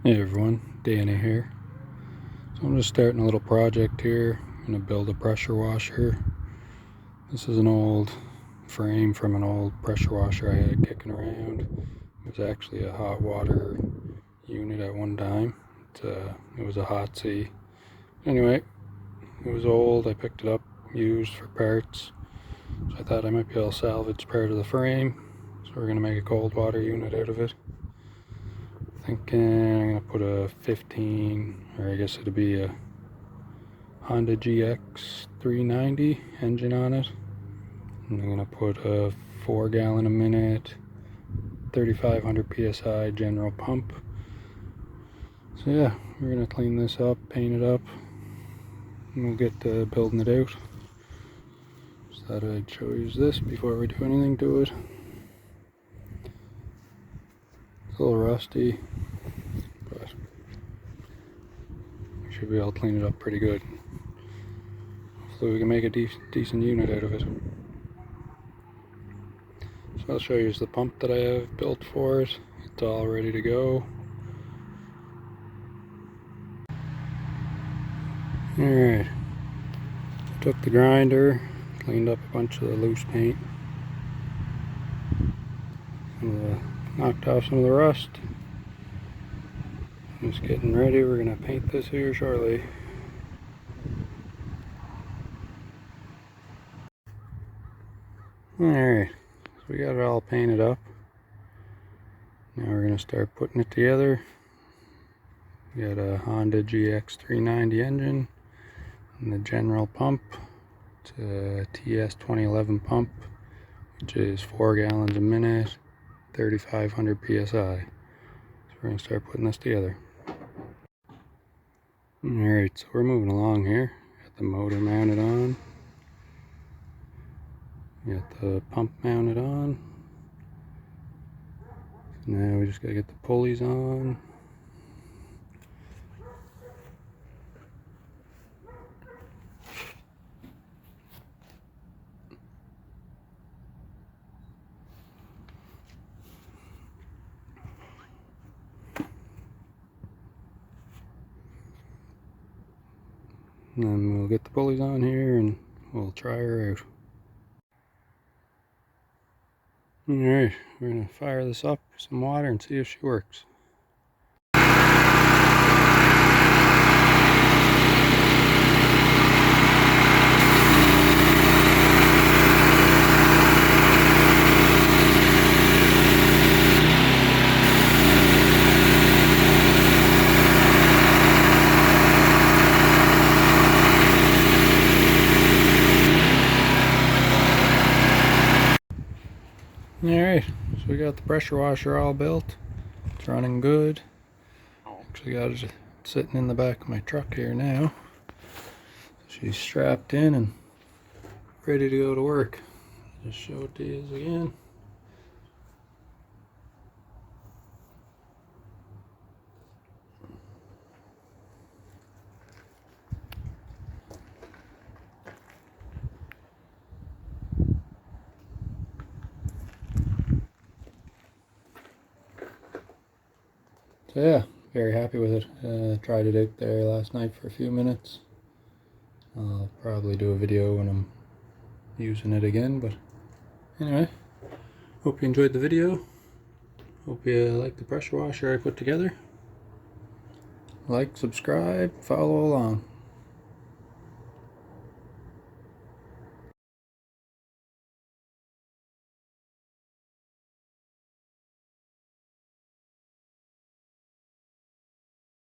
Hey everyone, Danny here. So I'm just starting a little project here. I'm going to build a pressure washer. This is an old frame from an old pressure washer I had kicking around. It was actually a hot water unit at one time. It was a hot sea. Anyway, it was old. I picked it up, used for parts. So I thought I might be able to salvage part of the frame. So we're going to make a cold water unit out of it. Thinking I'm gonna put a 15, or I guess it'd be a Honda GX 390 engine on it. And I'm gonna put a 4 gallon a minute 3500 psi general pump. So yeah, we're gonna clean this up, paint it up, and we'll get to building it out. Just thought I'd show you this before we do anything to it. It's a little rusty, but we should be able to clean it up pretty good. Hopefully we can make a decent unit out of it. So I'll show you the pump that I have built for it. It's all ready to go. Alright, took the grinder, cleaned up a bunch of the loose paint, knocked off some of the rust. Just getting ready. We're going to paint this here shortly. Alright, so we got it all painted up. Now we're going to start putting it together. We got a Honda GX 390 engine and the general pump. It's a TS 2011 pump, which is 4 gallons a minute, 3500 psi. So we're going to start putting this together. Alright, so we're moving along here. Got the motor mounted on. Got the pump mounted on. So now we just gotta get the pulleys on. And then we'll get the pulleys on here and we'll try her out. Alright, we're going to fire this up with some water and see if she works. Alright, so we got the pressure washer all built. It's running good. Actually got it sitting in the back of my truck here now. She's strapped in and ready to go to work. Just show it to you again. So yeah, very happy with it. Tried it out there last night for a few minutes. I'll probably do a video when I'm using it again, but anyway, hope you enjoyed the video. Hope you like the pressure washer I put together. Like, subscribe, follow along.